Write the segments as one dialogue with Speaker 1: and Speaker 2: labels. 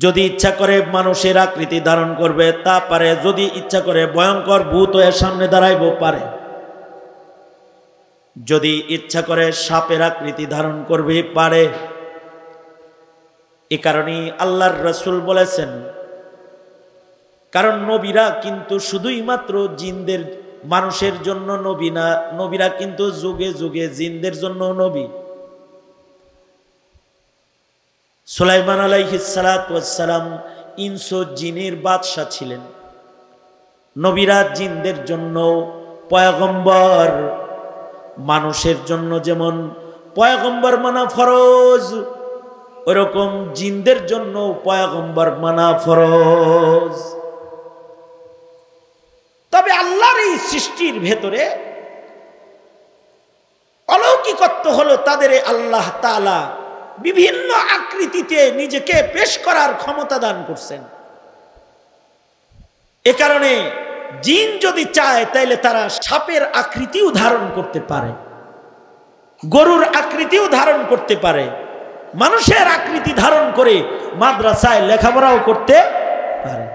Speaker 1: যদি ইচ্ছা করে মানুষের আকৃতি ধারণ করবে তা পারে, যদি ইচ্ছা করে ভয়ঙ্কর ভূত হয়ে সামনে দাঁড়াইব পারে, যদি ইচ্ছা করে সাপের আকৃতি ধারণ করবে পারে। এ কারণেই আল্লাহর রাসূল বলেছেন, কারণ নবীরা কিন্তু শুধুই মাত্র জিনদের মানুষের জন্য নবী না, নবীরা কিন্তু যুগে যুগে জিনদের জন্য নবী। সুলাইমান আলাইহিস সালাতু ওয়াস সালাম ইনস ও জিনের বাদশা ছিলেন। নবীরা জিনদের জন্য পয়গম্বর, মানুষের জন্য যেমন পয়গম্বর মানা ফরজ, ওইরকম জিনদের জন্য পয়গম্বর মানা ফরজ। তবে আল্লাহর এই সৃষ্টির ভেতরে অলৌকিকত্ব হলো তাদের আল্লাহ তাআলা বিভিন্ন আকৃতিতে নিজেকে পেশ করার ক্ষমতা দান করছেন। এ কারণে জিন যদি চায় তাইলে তারা সাপের আকৃতিও ধারণ করতে পারে, গরুর আকৃতিও ধারণ করতে পারে, মানুষের আকৃতি ধারণ করে মাদ্রাসায় লেখাপড়াও করতে পারে।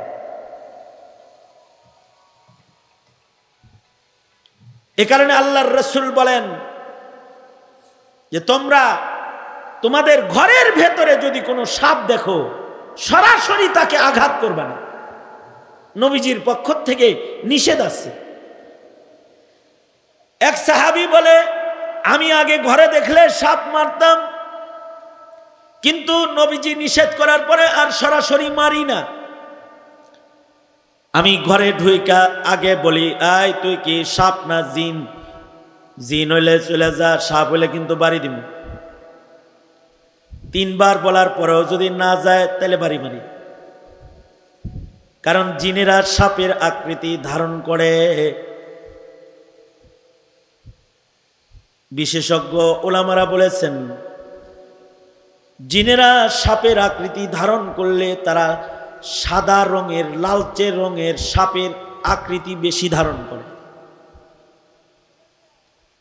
Speaker 1: এ কারণে আল্লাহর রাসূল বলেন যে তোমরা তোমাদের ঘরের ভেতরে যদি কোনো সাপ দেখো সরাসরি তাকে আঘাত করবে না, নবীজির পক্ষ থেকে নিষেধ আছে। এক সাহাবী বলে, আমি আগে ঘরে দেখলে সাপ মারতাম, কিন্তু নবীজি নিষেধ করার পরে আর সরাসরি মারি না। আমি ঘরে ঢুইকা আগে বলি, আয় তুই কি সাপ না জিন? জিন হইলে চলে যা, সাপ হইলে কিন্তু বাড়ি দিব। 3 বার বলার পরেও যদি না যায় তাহলে বাড়ি মারি। কারণ জিনেরা সাপের আকৃতি ধারণ করে। বিশেষজ্ঞ ওলামারা বলেছেন, জিনেরা সাপের আকৃতি ধারণ করলে তারা সাদা রঙের, লালচে রঙের সাপের আকৃতি বেশি ধারণ করে।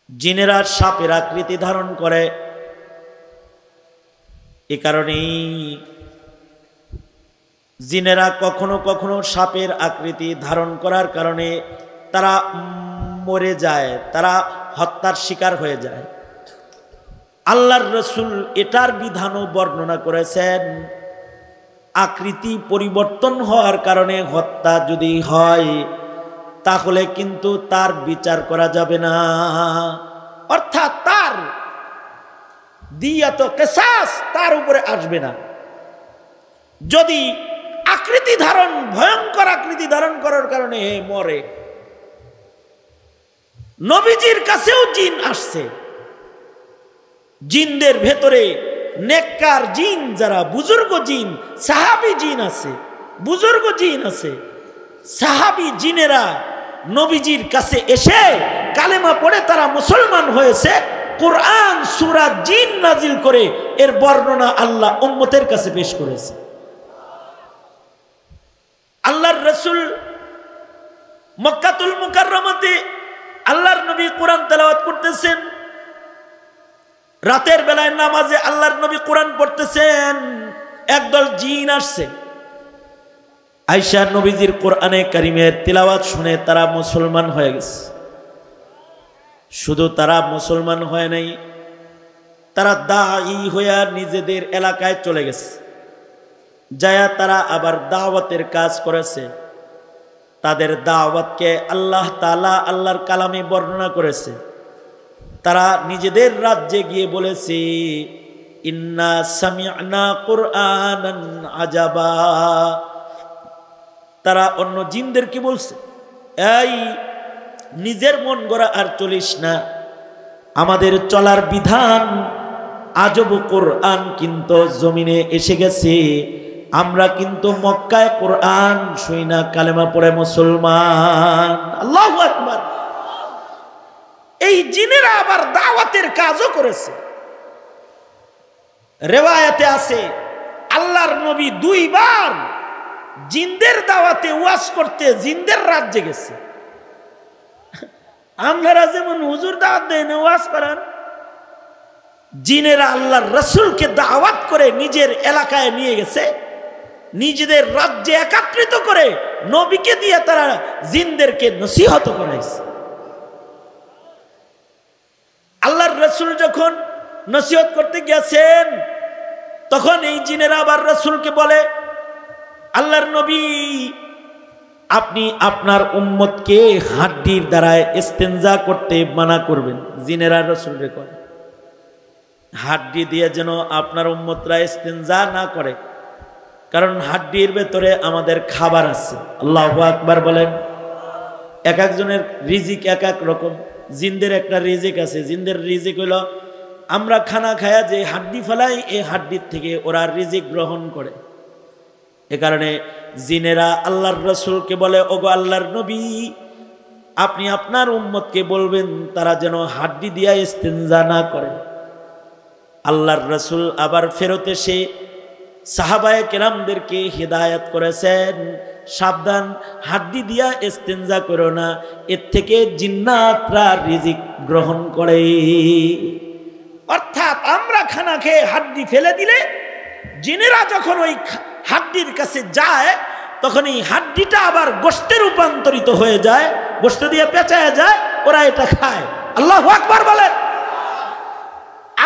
Speaker 1: জিনেরা সাপের আকৃতি ধারণ করে। এ কারণেই জিনেরা কখনো কখনো সাপের আকৃতি ধারণ করার কারণে তারা মরে যায়, তারা হত্যার শিকার হয়ে যায়। আল্লাহর রাসূল এটার বিধানও বর্ণনা করেছেন। আকৃতি পরিবর্তন হওয়ার কারণে হত্যা যদি হয় তাহলে কিন্তু তার বিচার করা যাবে না, অর্থাৎ তার দিয়াত কিসাস তার উপরে আসবে না। যদি আকৃতি ধারণ, ভয়ঙ্কর আকৃতি ধারণ করার কারণে মরে। নবীজির কাছেও জিন আসছে, জিনদের ভেতরে নেককার জিন যারা, বুজুর্গ জিন, সাহাবী জিন আছে, বুজুর্গ জিন আছে। সাহাবী জিনেরা নবীজির কাছে এসে কালেমা পড়ে তারা মুসলমান হয়েছে। কোরআন সূরা জিন নাজিল করে এর বর্ণনা আল্লাহ উম্মতের কাছে পেশ করেছে। আল্লাহর রাসূল মক্কাতুল মুকাররমাতে আল্লাহর নবী কোরআন তেলাওয়াত করতেছেন। রাতের বেলায় নামাজে আল্লাহর নবী কোরআন পড়তেছেন, একদল জিন আসছে। আয়েশা নবীজির কোরআনে কারিমের তিলাওয়াত শুনে তারা মুসলমান হয়ে গেছে। শুধু তারা মুসলমান হয় নাই, তারা দাঈ হইয়া নিজেদের এলাকায় চলে গেছে। যায়া তারা আবার দাওয়াতের কাজ করেছে। তাদের দাওয়াতকে আল্লাহ তাআলা আল্লাহর কালামে বর্ণনা করেছে। তারা নিজেদের রাজ্যে গিয়ে বলেছে, ইন্না সামি'না কুরআনান আজাবা। তারা অন্য জিনদেরকে বলছে, এই নিজের মন গড়া আর চলিস না, আমাদের চলার বিধান আজব কোরআন কিন্তু জমিনে এসে গেছে। আমরা কিন্তু মক্কায় কোরআন শুই না, কালেমা পড়ে মুসলমান। আল্লাহু আকবার। এই জিনেরা আবার দাওয়াতের কাজও করেছে। রিওয়ায়াতে আছে আল্লাহর নবী 2 বার জিনদের দাওয়াতে ওয়াজ করতে জিনদের রাজ্যে গেছে। আমরা যেমন হুজুর দাওয়াত দেয় না, ওয়াজ করান, জিনেরা আল্লাহর রাসূলকে দাওয়াত করে নিজের এলাকায় নিয়ে গেছে। নিজেদের রাজ্যে একত্রিত করে নবীকে দিয়ে তারা জিনদেরকে নসিহত করাইছে। আল্লাহর রাসূল যখন নসিহত করতে গেছেন তখন এই জিনেরা আবার রাসূলকে বলে, আল্লাহর নবী আপনি আপনার উম্মতকে হাড্ডির দ্বারা ইস্তেনজা করতে মানা করবেন। জিনেরা রাসূলকে কয় হাড্ডি দিয়ে যেন আপনার উম্মতরা ইস্তেনজা না করে, কারণ হাড্ডির ভেতরে আমাদের খাবার আছে। আল্লাহু আকবার বলেন। এক একজনের রিজিক এক এক রকম। জিনদের একটা রিজিক আছে, জিনদের রিজিক হলো আমরা খানা খায়া যে হাড্ডি ফেলাই এই হাড্ডির থেকে ওরা রিজিক গ্রহণ করে। এ কারণে জিনেরা আল্লাহর রাসূলকে বলে, ওগো আল্লাহর নবী আপনি আপনার উম্মতকে বলবেন তারা যেন হাড্ডি দিয়া ইস্তেনজা না করে। আল্লাহর রাসূল আবার ফেরত এসে সাহাবায়ে কেরামদেরকে হিদায়াত করেছেন, সাবধান, হাড্ডি দিয়া ইস্তেনজা করো না, এর থেকে জিন্নাতরা রিজিক গ্রহণ করে। অর্থাৎ আমরা খানা খেয়ে হাড্ডি ফেলে দিলে জিনেরা যখন ওই হাড্ডির কাছে যায় তখন এই হাড্ডিটা আবার গোশতে রূপান্তরিত হয়ে যায়, গোশত দিয়ে পেঁচায় যায়, ওরা এটা খায়। আল্লাহু আকবার বলেন।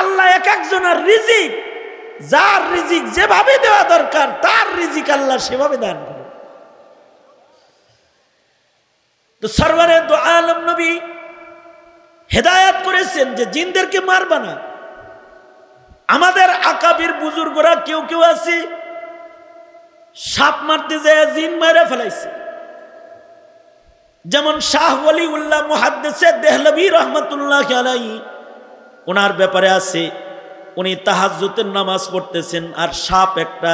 Speaker 1: আল্লাহ এক একজনের রিজিক, যার রিজিক যেভাবে দেওয়া দরকার তার রিজিক আল্লাহ সেভাবে দান করে। তো সরওয়ারে দো আলম নবী হেদায়াত করেছেন যে জিনদেরকে মারবা না। আমাদের আকাবির বুজুর্গরা কেউ কেউ আছে সাপ মারতে যায় জিন মারা ফেলাইছে। যেমন শাহ ওয়ালিউল্লাহ মুহাদ্দিসে দেহলভী রহমাতুল্লাহ আলাইহি, ওনার ব্যাপারে আছে উনি তাহাজ্জুদের নামাজ পড়তেছেন আর সাপ একটা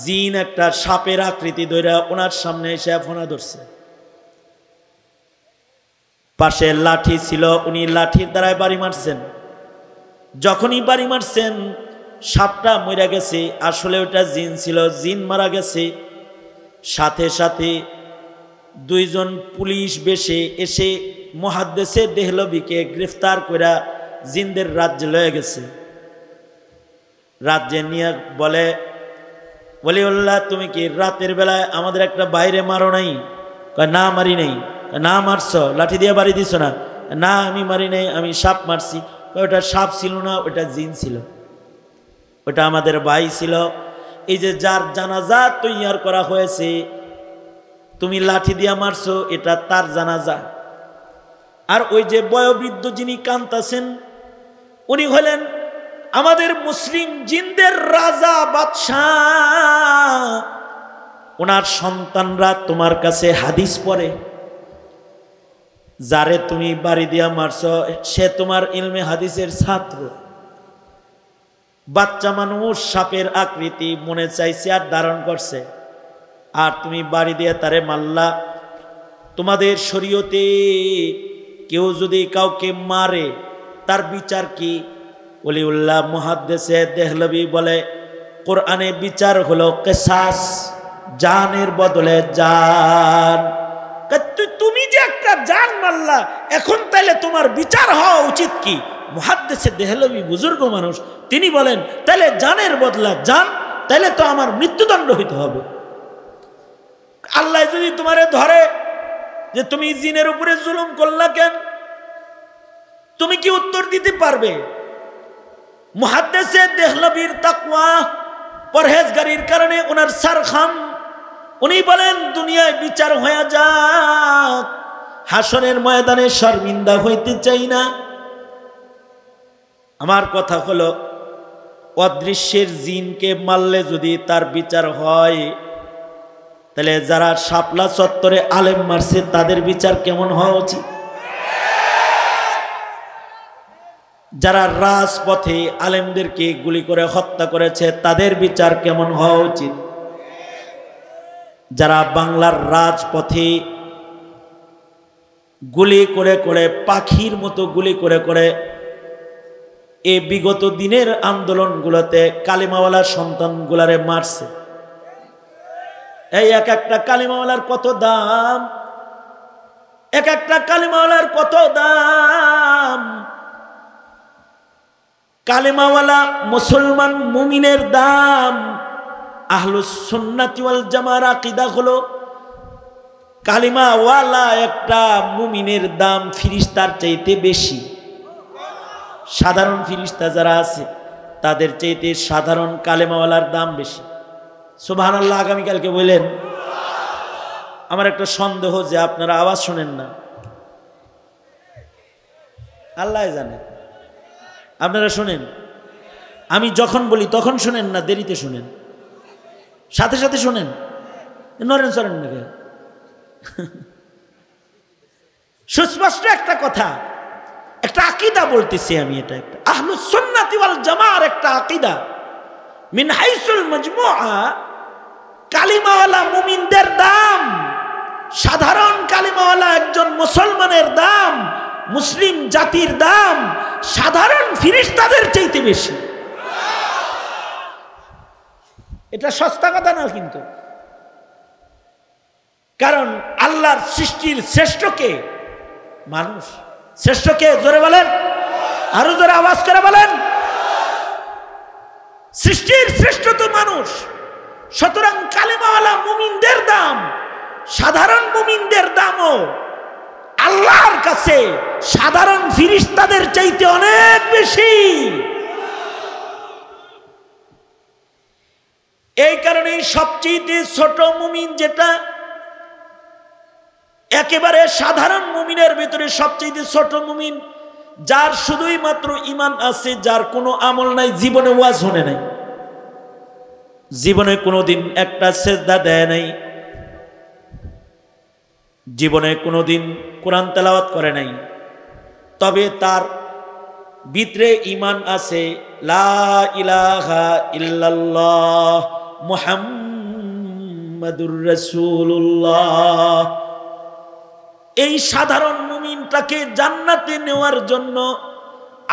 Speaker 1: জিন একটা সাপের আকৃতি ধরে ওনার সামনে এসে ফোনা ধরছে। পাশে লাঠি ছিল, উনি লাঠির দ্বারায় বাড়ি মারছেন। যখনই বাড়ি মারছেন সাপটা মরে গেছে, আসলে ওটা জিন ছিল, জিন মারা গেছে। সাথে সাথে দুইজন পুলিশ বেশে এসে মুহাদ্দিসে দেহলভীকে গ্রেফতার করে জিনদের রাজ্যে লয়ে গেছে। রাজ্যে নিয়ে বলে, ওয়ালিউল্লাহ তুমি কি রাতের বেলায় আমাদের একটা বাইরে মারো নাই? কয় না মারি নাই। না মারছ, লাঠি দিয়ে বাড়ি দিছ না? না আমি মারি নাই, আমি সাপ মারছি। ওটা সাপ ছিল না, ওটা জিন ছিল, ওটা আমাদের ভাই ছিল। এই যে যার জানাজা তৈয়ার করা হয়েছে তুমি লাঠি দিয়া মারছো, এটা তার জানাজা। আর ওই যে বয়োবৃদ্ধ যিনি কান্তাছেন উনি হলেন আমাদের মুসলিম জিনদের রাজা বাদশাহ। ওনার সন্তানরা তোমার কাছে হাদিস পড়ে, যারে তুমি বাড়ি দিয়া মারছো সে তোমার ইলমে হাদিসের ছাত্র। বাচ্চা মানুষ সাপের আকৃতি মনে চাইছে আর ধারণ করছে, আর তুমি বাড়ি দিয়ে তারে মারলা। তোমাদের শরীয়তে কেউ যদি কাউকে মারে তার বিচার কি? ওলিউল্লাহ মুহাদ্দিসে দেহলভী বলে, কোরআনে বিচার হলো কিসাস, জানের বদলে জান। তুমি যে একটা জান মারলা, এখন তাইলে তোমার বিচার হওয়া উচিত কি? মুহাদ্দিসে দেহলভী বুজুর্গ মানুষ, তিনি বলেন তাইলে জানের বদলা জান, তাইলে তো আমার মৃত্যুদণ্ড হইতে হবে। আল্লাহ যদি তোমারে ধরে যে তুমি জিনের উপরে জুলুম করলা কেন, তুমি কি উত্তর দিতে পারবে? মুহাদ্দিসে দেহলভীর তাকওয়া পরহেজগারির কারণে ওনার সারখাম, উনি বলেন দুনিয়ায় বিচার হয়ে যাক, হাসরের ময়দানে শর্মিন্দা হইতে চাই না। আমার কথা হলো অদৃশ্যের জিনকে মারলে যদি তার বিচার হয়, তাহলে যারা শাপলা চত্বরে আলেম মারছে তাদের বিচার কেমন হওয়া উচিত? যারা রাজপথে আলেমদেরকে গুলি করে হত্যা করেছে তাদের বিচার কেমন হওয়া উচিত? যারা বাংলার রাজপথে গুলি করে করে পাখির মতো গুলি করে করে এই বিগত দিনের আন্দোলনগুলোতে কালিমাওয়ালার সন্তানগুলারে মারছে, এই এক একটা কালিমাওয়ালার কত দাম, এক একটা কালিমাওয়ালার কত দাম। কালিমাওয়ালা মুসলমান মুমিনের দাম আহলুস সুন্নাতি ওয়াল জামার আকীদা হলো কালিমাওয়ালা একটা মুমিনের দাম ফিরিস্তার চাইতে বেশি। সাধারণ ফিরিস্তা যারা আছে তাদের চাইতে সাধারণ কালেমাওয়ালার দাম বেশি। সুবহানাল্লাহ আগামীকালকে বললেন। আমার একটা সন্দেহ যে আপনারা আওয়াজ শোনেন না, আল্লাহ জানে। আপনারা শোনেন, আমি যখন বলি তখন শোনেন না দেরিতে শোনেন, সাথে সাথে শোনেন, নরেন সরেন না কেন? সুস্পষ্ট একটা কথা, একটা আকীদা বলতেছি আমি, এটা একটা আহলুস সুন্নাতি ওয়াল জামার একটা আকীদা। মিন হাইসুল মাজমুআ কালিমাওয়ালা মুমিনদের দাম, সাধারণ কালিমাওয়ালা একজন মুসলমানের দাম, মুসলিম জাতির দাম সাধারণ ফিরিস্তাদের চাইতে বেশি। এটা সস্তা কথা না কিন্তু, কারণ আল্লাহর সৃষ্টির শ্রেষ্ঠকে মানুষ, শ্রেষ্ঠকে জোরে বলেন, আরো জোরে আওয়াজ করে বলেন। সৃষ্টির শ্রেষ্ঠ তো মানুষ, সুতরাং কালিমাওয়ালা মুমিনদের দাম সাধারণ মুমিনদের দামও আল্লাহর কাছে সাধারণ ফিরিস্তাদের চাইতে অনেক বেশি। এই কারণে সবচেয়ে ছোট মুমিন যেটা, একেবারে সাধারণ মুমিনের ভিতরে সবচেয়ে ছোট মুমিন, যার শুধুই মাত্র ঈমান আছে, যার কোনো আমল নাই, জীবনে ওয়াজ শুনে নাই, জীবনে কোনোদিন একটা সেজদা দেয় নাই, জীবনে কোনোদিন কোরআন তেলাওয়াত করে নাই, তবে তার ভিতরে ঈমান আছে, লা ইলাহা ইল্লাল্লাহ মুহাম্মাদুর রাসূলুল্লাহ। এই সাধারণ মুমিনটাকে জান্নাতে নেওয়ার জন্য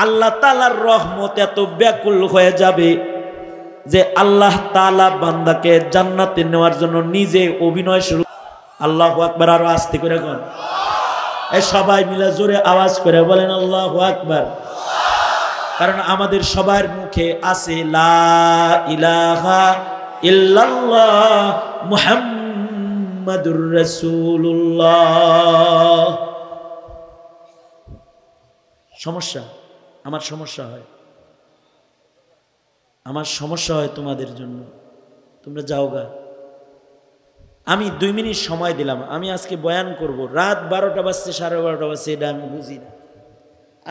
Speaker 1: আল্লাহ তাআলার রহমত এত ব্যাকুল হয়ে যাবে যে আল্লাহ তাআলা বান্দাকে জান্নাতে নেওয়ার জন্য নিজে অভিনয় শুরু। আল্লাহু আকবার, আরো আস্তে করে বলেন, এই সবাই মিলে জোরে আওয়াজ করে বলেন আল্লাহু আকবার। কারণ আমাদের সবার মুখে আছে লা ইলাহা ইল্লাল্লাহ মুহাম্মাদুর রাসূলুল্লাহ। সমস্যা, আমার সমস্যা হয়, আমার সমস্যা হয় তোমাদের জন্য, তোমরা যাওগা। আমি 2 মিনিট সময় দিলাম, আমি আজকে বয়ান করব, রাত 12টা বাজছে 12:30 বাজছে, এটা আমি বুঝি না।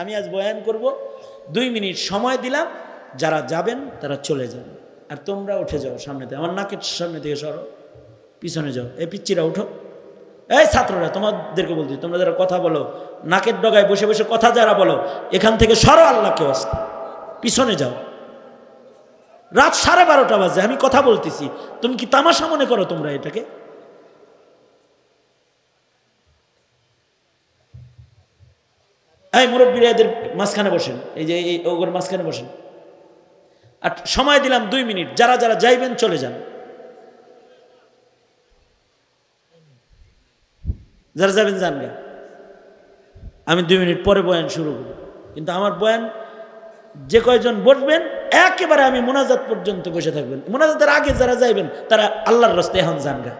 Speaker 1: আমি আজ বয়ান করব, 2 মিনিট সময় দিলাম, যারা যাবেন তারা চলে যান, আর তোমরা উঠে যাও সামনেতে, আমার নাকের সামনে থেকে সরো, পিছনে যাও। এই পিচ্চিরা উঠো, এই ছাত্ররা তোমাদেরকে বলছি, তোমরা যারা কথা বলো, নাকের ডগায় বসে বসে কথা যারা বলো, এখান থেকে সরো, আল্লাহকে ওয়াস্তে, পিছনে যাও। রাত 12:30 বাজে, আমি কথা বলতেছি, তুমি কি তামাশা মনে করো তোমরা এটাকে? এই মুরব্বীরা এদের মাঝখানে বসেন, এই যে এই ওগর মাঝখানে বসেন। আর সময় দিলাম 2 মিনিট, যারা যারা যাইবেন চলে যান, যারা যাবেন যান গা। আমি 2 মিনিট পরে বয়ান শুরু করব, কিন্তু আমার বয়ান যে কয়জন বসবেন একেবারে আমি মোনাজাত পর্যন্ত বসে থাকবেন। মোনাজাতের আগে যারা যাইবেন তারা আল্লাহর রাস্তায় এখন যান গা।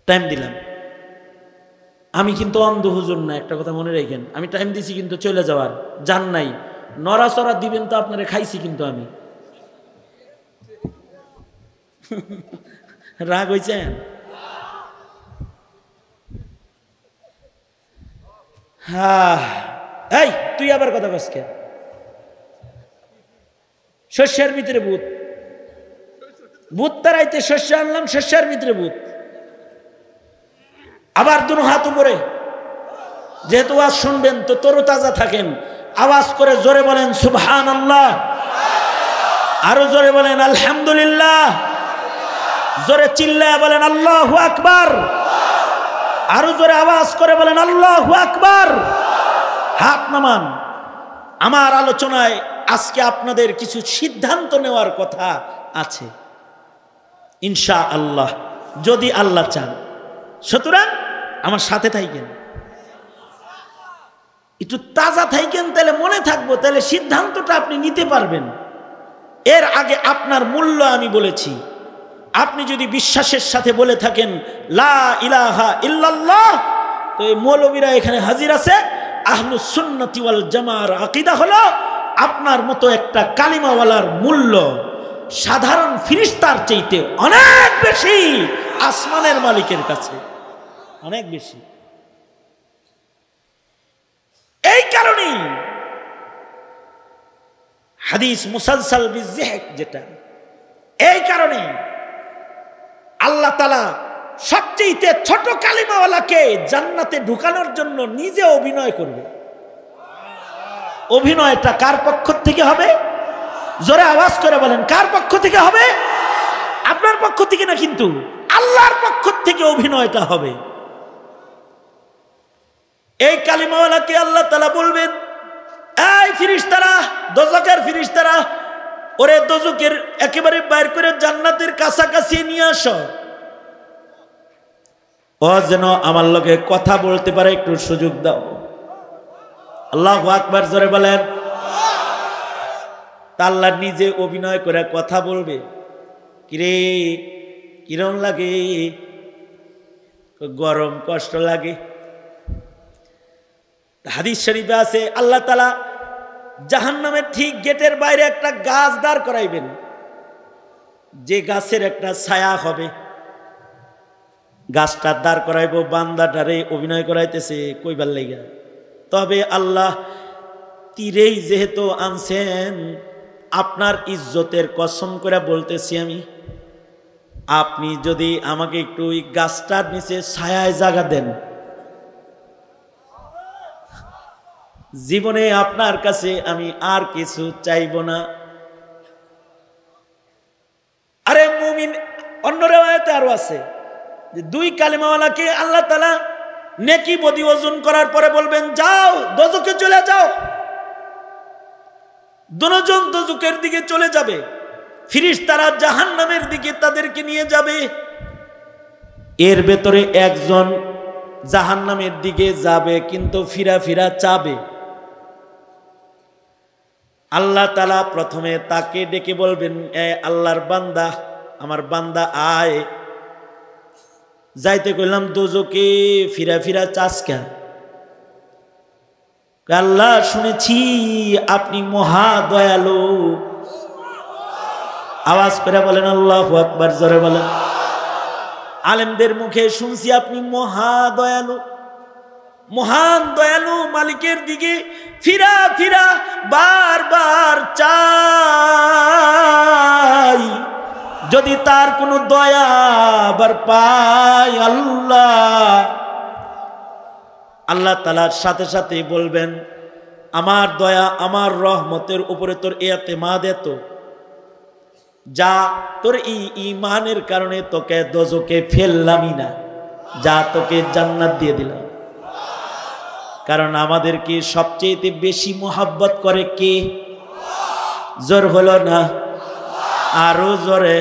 Speaker 1: টাইম দিলাম, আমি কিন্তু অন্ধ হুজুর না, একটা কথা মনে রাখেন। আমি টাইম দিছি কিন্তু চলে যাওয়ার, যান নাই, নড়াচড়া দিবেন তো আপনারা খাইছি কিন্তু আমি। রাগ হয়েছেন? হ্যাঁ, এই তুই আবার কথা বলছ কে? শস্যের ভিতরে ভূত, ভূত তারাইতে শস্য আনলাম, শস্যের ভিতরে ভূত। আবার দুনো হাত উপরে, যেহেতু আওয়াজ শুনবেন তো তরতাজা থাকেন, আওয়াজ করে জোরে বলেন সুবহানাল্লাহ, আরো জোরে বলেন আলহামদুলিল্লাহ, জোরে চিল্লায় বলেন আল্লাহু আকবার, আরো জোরে আওয়াজ করে বলেন আল্লাহু আকবার। হাত নামান। আমার আলোচনায় আজকে আপনাদের কিছু সিদ্ধান্ত নেওয়ার কথা আছে ইনশাআল্লাহ, যদি আল্লাহ চান। সুতরাং আমার সাথে থাকেন, একটু তাজা থাকেন, তাহলে মনে থাকবো, তাহলে সিদ্ধান্তটা আপনি নিতে পারবেন। এর আগে আপনার মূল্য আমি বলেছি। আপনি যদি বিশ্বাসের সাথে বলে থাকেন লা ইলাহা ইল্লাল্লাহ, তো এই মৌলবীরা এখানে হাজির আছে, আহলুস সুন্নাতি ওয়াল জামার আকীদা হলো আপনার মতো একটা কালিমাওয়ালার মূল্য সাধারণ ফেরেশতার চাইতে অনেক বেশি আসমানের মালিকের কাছে, অনেক বেশি। এই কারণেই হাদিস মুসালসাল বিযিহক, যেটা এই কারণে আল্লাহ তাআলা সবচেয়ে ছোট কালিমাওয়ালাকে জান্নাতে ঢুকানোর জন্য নিজে অভিনয় করবে। অভিনয়টা কার পক্ষ থেকে হবে? জোরে আওয়াজ করে বলেন, কার পক্ষ থেকে হবে? আপনার পক্ষ থেকে না, কিন্তু আল্লাহর পক্ষ থেকে অভিনয়টা হবে। এই কালিমাওয়ালাকে আল্লাহ তাআলা বলবেন, এই ফেরেশতারা, দোজখের ফেরেশতারা, ওরে দোজখের একেবারে বাইর করে জান্নাতের কাছাকাছি নিয়ে আসো। ও যেন আমার লগে কথা বলতে পারে, একটু সুযোগ দাও। আল্লাহু আকবার, জোরে বলেন। তা আল্লাহ নিজে অভিনয় করে কথা বলবে। কিরে, কিরম লাগে? গরম, কষ্ট লাগে। হাদিস শরীফে আছে আল্লাহ তাআলা জাহান্নামের ঠিক গেটের বাইরে একটা গাছ দাঁড় করাইবেন, যে গাছের একটা ছায়া হবে। গাছটা দাঁড় করাইব, বান্দাটারে অভিনয় করাইতেছে কইবার লাইগা। তবে আল্লাহ তীরেই যেহেতু আনছেন, আপনার ইজ্জতের কসম করে বলতেছি আমি, আপনি যদি আমাকে একটু ওই গাছটার নিচে ছায়ায় জায়গা দেন, জীবনে আপনার কাছে আমি আর কিছু চাইব না। আরে মুমিন, অন্য রিওয়ায়াতে আরো আছে যে দুই কালিমাওয়ালাকে আল্লাহ তাআলা নেকি বদি ওজন করার পরে বলবেন, যাও দোজখে চলে যাও। দুজন দোজখের দিকে চলে যাবে, ফেরেশতারা জাহান্নামের দিকে তাদেরকে নিয়ে যাবে। এর ভেতরে একজন জাহান্নামের দিকে যাবে, কিন্তু ফিরা ফিরা চাবে। আল্লাহ তাআলা প্রথমে তাকে ডেকে বলবেন, এ আল্লাহর বান্দা, আমার বান্দা আয়। যাইতে কইলাম দোজখে, ফিরা ফিরা চাস কেন? আল্লাহ শুনেছি আপনি মহা দয়ালু। আওয়াজ করে বলেন আল্লাহু আকবার, জোরে বলেন। আলেমদের মুখে শুনছি আপনি মহা দয়ালু। মহান দয়ালু মালিকের দিকে ফিরা ফিরা বারবার চাই, যদি তার কোনো দয়া আবার পাই আল্লাহ তাআলার সাথে সাথে বলবেন, আমার দয়া আমার রহমতের উপরে তোর এতেমাদ এত, যা তোর ঈমানের কারণে তোকে দোজখে ফেললামই না, যা তোকে জান্নাত দিয়ে দিলাম। কারণ আমাদেরকে সবচেয়ে বেশি মোহাব্বত করে কে? জোর হলো না, আরো জোরে।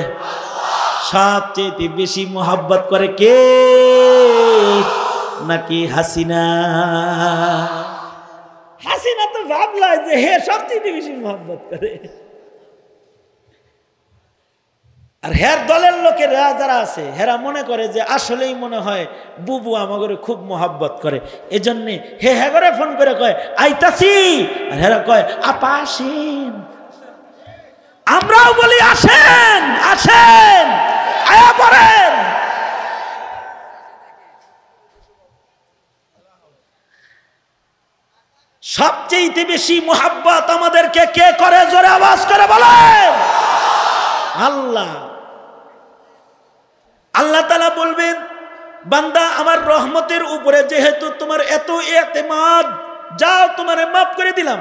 Speaker 1: সবচেয়ে বেশি মোহাব্বত করে কে? নাকি হাসিনা? হাসিনা তো ভাবলা যে হে সবচেয়ে বেশি মোহাব্বত করে, আর হের দলের লোকেরা যারা আছে হেরা মনে করে যে আসলেই মনে হয় বুবু আমাকে খুব মোহাব্বত করে, এজন্য হে হে করে ফোন করে কয় আইতাছি, আর হেরা কয় আপা আসেন। আমরাও বলি আসেন আসেন, আয়া পড়েন। সবচেয়ে বেশি মোহাব্বত আমাদেরকে কে করে? জোরে আওয়াজ করে বলেন আল্লাহ। আল্লাহ তাআলা বলবেন, বান্দা আমার রহমতের উপরে যেহেতু তোমার এত এতেমাদ, যাও তোমারে মাফ করে দিলাম,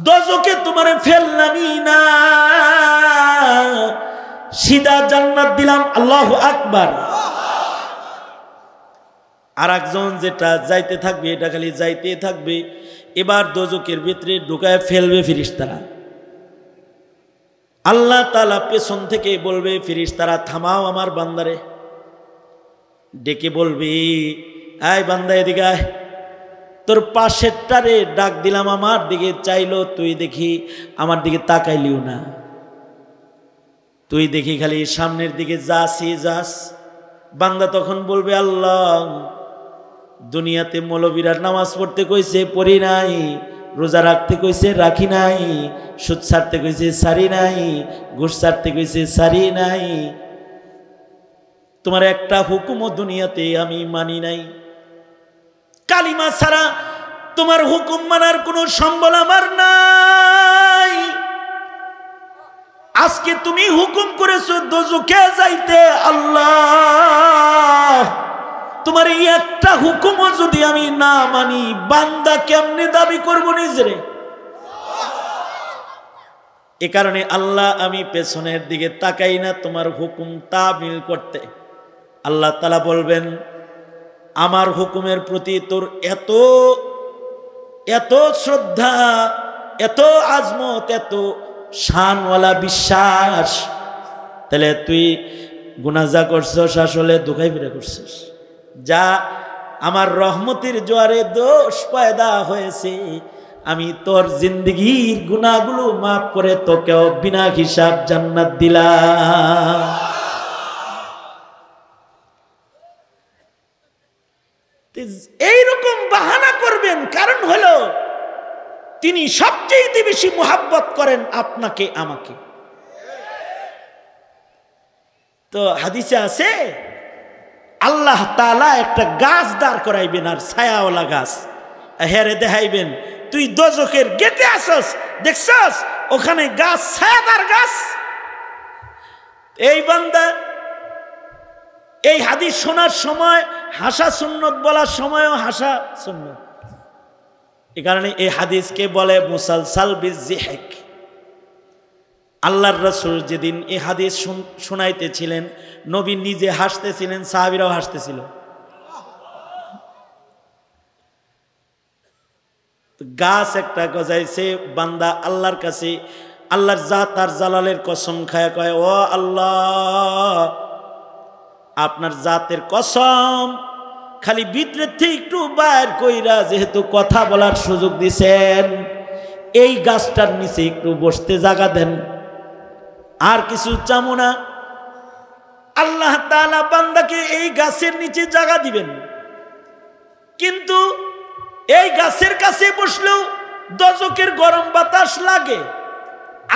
Speaker 1: দোজখে তোমারে ফেললামই না, সিধা জান্নাত দিলাম। আল্লাহু আকবার। আর একজন যেটা যাইতে থাকবে, এটা খালি যাইতে থাকবে। এবার দোজখের ভিতরে ঢুকায় ফেলবে ফেরেশতারা। আল্লাহ তাআলা পেছন থেকে বলবে, ফেরেশতারা থামাও আমার বান্দারে। ডেকে বলবে, আয় বান্দা এদিকে আয়, তোর পাশেরটারে ডাক দিলাম, আমার দিকে চাইলো, তুই দেখি আমার দিকে তাকাইলিও না। তুই দেখি খালি সামনের দিকে যাস। বান্দা তখন বলবে, আল্লাহ, দুনিয়াতে মৌলবীরা নামাজ পড়তে কইছে পড়ি নাই, রোজা রাখতে কইছে রাখি নাই, সুদ ছাড়তে কইছে সারি নাই, ঘুষ ছাড়তে কইছে সারি নাই, তোমার একটা হুকুমও দুনিয়াতে আমি মানি নাই। কালিমা ছাড়া তোমার হুকুম মানার কোনো সম্বল আমার নাই। আজকে তুমি হুকুম করেছো দোজখে যাইতে, আল্লাহ তোমার এই একটা হুকুমও যদি আমি না মানি, বান্দা কেমনে দাবি করব নিজরে? এ কারণে আল্লাহ আমি পেছনের দিকে তাকাই না তোমার হুকুম তামিল করতে। আল্লাহ তাআলা বলবেন, আমার হুকুমের প্রতি তোর এত এত শ্রদ্ধা, এত আজমত, এত শানওয়ালা বিশ্বাস, তাহলে তুই গুনাহ যা করছস আসলে দুঃখাই ফিরে করছস। যা আমার রহমতের জোয়ারে দোষ পয়দা হয়েছে, আমি তোর জিন্দগির গুনাহগুলো মাফ করে তোকেও বিনা হিসাব জান্নাত দিলাম। এইরকম বাহানা করবেন, কারণ হলো তিনি সবচেয়ে বেশি মুহাব্বত করেন আপনাকে আমাকে। তো হাদিসে আছে, আল্লাহ তাআলা একটা গাছ দাঁড় করাইবেন, আর ছায়াওয়ালা গাছ, হেরে দেখাইবেন তুই দোজখের গেটে আসস, দেখছস ওখানে গাছ, ছায়াদার গাছ। এই বান্দা এই হাদিস শোনার সময় হাসা সুন্নত, বলার সময়ও হাসা সুন্নত। এই কারণে এই হাদিসকে বলে মুসালসাল বিযিহক। আল্লাহর রাসূল যেদিন এই হাদিস শোনাইতেছিলেন, নবী নিজে হাসতেছিলেন, সাহাবীরাও হাসতেছিল। গাছ একটা গজাইছে, বান্দা আল্লাহর কাছে আল্লাহর জাত আর জালালের কসম খায় কয়, ও আল্লাহ, আপনার জাতের কসম, খালি ভিতরের থেকে একটু বাইর কইরা যেহেতু কথা বলার সুযোগ দিছেন, এই গাছটার নিচে একটু বসতে জায়গা দেন, আর কিছু চামু না। আল্লাহ তাআলা বান্দাকে এই গাছের নিচে জায়গা দিবেন, কিন্তু এই গাছের কাছে বসলেও দোজখের গরম বাতাস লাগে।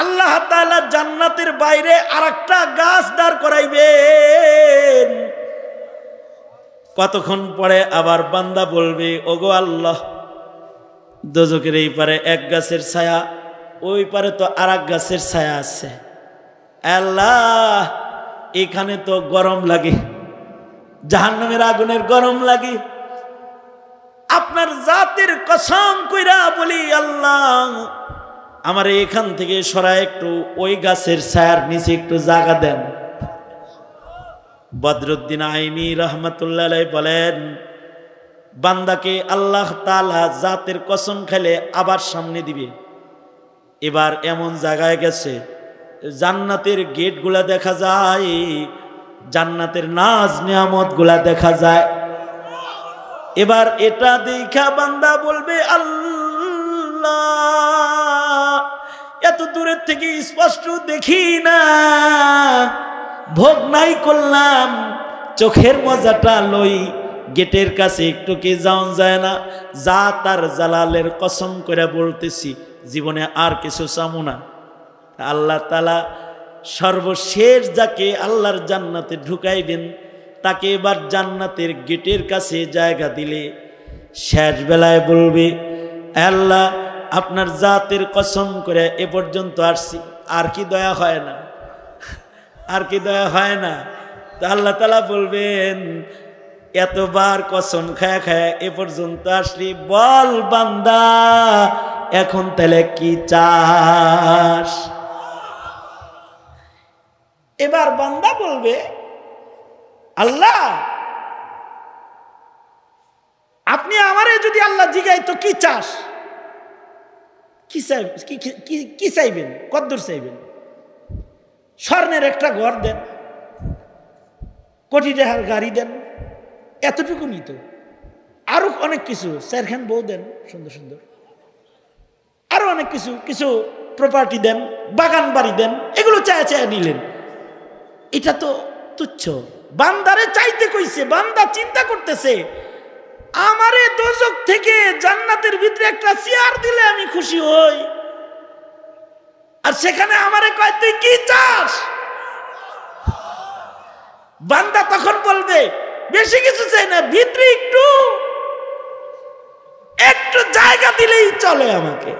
Speaker 1: আল্লাহ তাআলা জান্নাতের বাইরে আরেকটা গাছ দাঁড় করাইবেন। কতক্ষণ পরে আবার বান্দা বলবে, ওগো আল্লাহ, দোজখের এই পারে এক গাছের ছায়া, ওই পারে তো আর এক গাছের ছায়া আছে, আল্লাহ এখানে তো গরম লাগে, জাহান্নামের আগুনের গরম লাগে। আপনার জাতের কসম কইরা বলি, আল্লাহ আমার এখান থেকে সরায় একটু ওই গাছের ছায়ার নিচে একটু জায়গা দেন। বদরুদ্দিন আইনি রহমতুল্লাহ আলাইহি বলেন, বান্দাকে আল্লাহ তাআলা জাতের কসম খেলে আবার সামনে দিবে। এবার এমন জায়গায় গেছে জান্নাতের গেটগুলা দেখা যায়, জান্নাতের নাজ নিয়ামত গুলা দেখা যায়। এবার এটা দেখা বান্দা বলবে, আল্লাহ এত দূরের থেকে স্পষ্ট দেখি না, ভোগ নাই করলাম, চোখের মজাটা লই, গেটের কাছে একটু কি যাওয়া যায় না? যা তার জালালের কসম করে বলতেছি, জীবনে আর কিছু চামু না। আল্লাহ তাআলা সর্বশেষ যাকে আল্লাহর জান্নাতে ঢুকাইবেন, তাকে এবার জান্নাতের গেটের কাছে জায়গা দিলে শেষ বেলায় বলবে, আল্লাহ আপনার জাতের কসম করে এ পর্যন্ত আসছি, আর কি দয়া হয় না? আর কি দয়া হয় না? তো আল্লাহ তাআলা বলবেন, এতবার কসম খায়া খায়া এ পর্যন্ত আসলি, বল বান্দা এখন তাহলে কি চাস? এবার বান্দা বলবে, আল্লাহ আপনি আমারে যদি আল্লাহ জিগাই তো কি চাস, কি চাইবেন, কদ্দুর চাইবেন? স্বর্ণের একটা ঘর দেন, কোটি টাকার গাড়ি দেন, এতটুকু নিত, আর আরো অনেক কিছু, স্যারখান বউ দেন সুন্দর সুন্দর, আরো অনেক কিছু কিছু প্রপার্টি দেন, বাগান বাড়ি দেন, এগুলো চায় চায় নিলেন। এটা তো তুচ্ছ। বান্দারে চাইতে কইছে, বান্দা চিন্তা করতেছে আমারে দোজখ থেকে জান্নাতের ভিতরে একটা চেয়ার দিলে আমি খুশি হই, আর সেখানে আমারে কয় তুই কি চাস? বান্দা তখন বলবে বেশি কিছু চাই না, ভিতরে একটু একটু জায়গা দিলেই চলে আমাকে।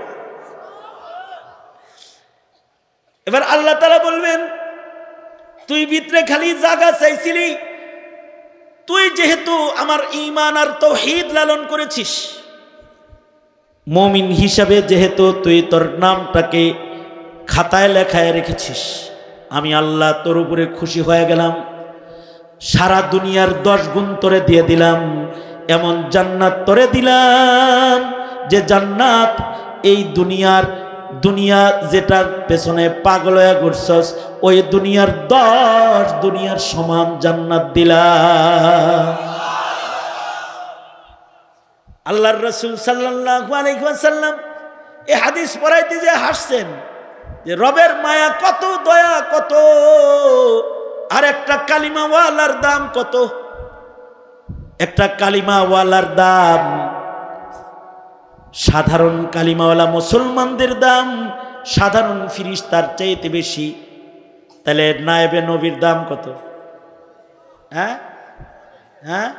Speaker 1: এবার আল্লাহ তাআলা বলবেন তুই ভিতরে খালি জায়গা চাইছিলি, তুই যেহেতু আমার ঈমান আর তাওহীদ লালন করেছিস, মুমিন হিসাবে যেহেতু তুই তোর নামটাকে খাতায় লেখায় রেখেছিস, আমি আল্লাহ তোর উপরে খুশি হয়ে গেলাম। সারা দুনিয়ার 10 গুণ তোরে দিয়ে দিলাম, এমন জান্নাত তোরে দিলাম যে জান্নাত এই দুনিয়া যেটার পেছনে পাগল হয়ে ঘুরছস, ওই দুনিয়ার 10 দুনিয়ার সমান জান্নাত দিলাম। আল্লাহর রাসূল সাল্লাল্লাহু আলাইহি ওয়াসাল্লাম এই হাদিস পড়াইতে যে হাসছেন যে রবের মায়া কত, দয়া কত, আর একটা কালিমাওয়ালার দাম কত। একটা কালিমাওয়ালার দাম, সাধারণ কালিমাওয়ালা মুসলমানদের দাম সাধারণ ফিরিস্তার চাইতে বেশি। তাহলে নায়েবে নবীর দাম কত? হ্যাঁ হ্যাঁ,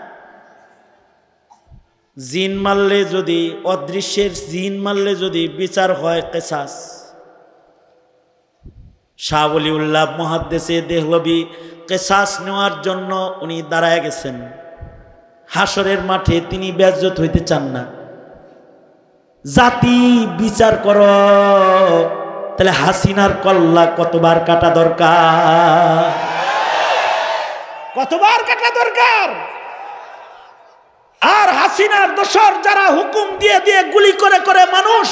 Speaker 1: জিন মারলে যদি, অদৃশ্যের জিন মারলে যদি বিচার হয় কিসাস, শাহ ওলিউল্লাহ মুহাদ্দিসে দেহলভী কিসাস নেওয়ার জন্য উনি দাঁড়ায় গেছেন হাসরের মাঠে। তিনি বেজ্জত হইতে চান না। জাতি বিচার করো, তাহলে হাসিনার কল্লা কতবার কাটা দরকার, কতবার কাটা দরকার। আর হাসিনার দোসর যারা হুকুম দিয়ে দিয়ে গুলি করে করে মানুষ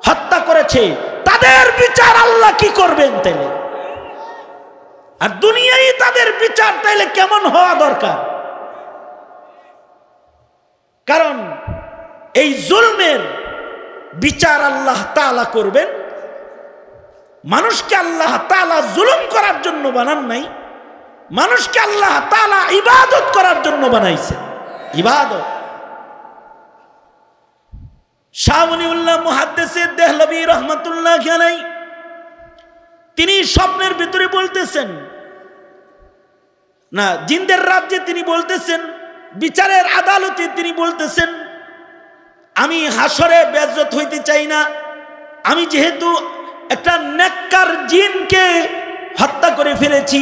Speaker 1: হত্যা করেছে, তাদের বিচার আল্লাহ কি করবেন তাইলে? আর দুনিয়ায় তাদের বিচার তাইলে কেমন হওয়া দরকার? কারণ এই জুলমের বিচার আল্লাহ তাআলা করবেন। মানুষকে আল্লাহ তাআলা জুলুম করার জন্য বানান নাই, মানুষকে আল্লাহ তাআলা ইবাদত করার জন্য বানাইছেন। ইবাদত। শাহ ওলিউল্লাহ মুহাদ্দিসে দেহলভী রাহমাতুল্লাহ আলাইহি তিনি স্বপ্নের ভিতরে বলতেছেন, না জিনদের রাজ্যে তিনি বলতেছেন, বিচারের আদালতে তিনি বলতেছেন, আমি হাসরে বেজ্জত হইতে চাই না। আমি যেহেতু একটা নেককার জিনকে হত্যা করে ফেলেছি,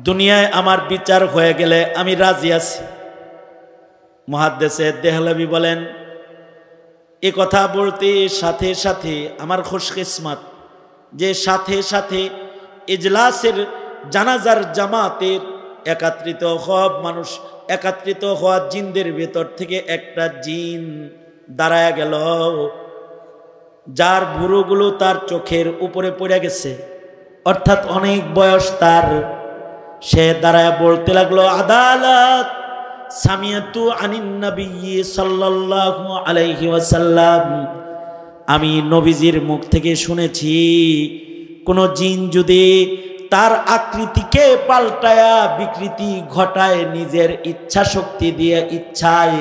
Speaker 1: দুনিয়ায় আমার বিচার হয়ে গেলে আমি রাজি আছি। মুহাদ্দিসে দেহলভী বলেন, এ কথা বলতে সাথে সাথে আমার খুশকিসমত যে সাথে সাথে ইজলাসের জানাজার জামাতের একত্রিত হওয়া মানুষ, একত্রিত হওয়া জিনদের ভেতর থেকে একটা জিন দাঁড়ায় গেল, যার ভুরুগুলো তার চোখের উপরে পড়ে গেছে, অর্থাৎ অনেক বয়স তার। সে দাঁড়ায় বলতে লাগলো, আদালত সামিয়াতু আনিন নবী সাল্লাল্লাহু আলাইহি ওয়াসাল্লাম, আমি নবীজির মুখ থেকে শুনেছি কোন জিন যদি তার আকৃতিকে পাল্টায়া বিকৃতি ঘটায় নিজের ইচ্ছা শক্তি দিয়ে ইচ্ছায়,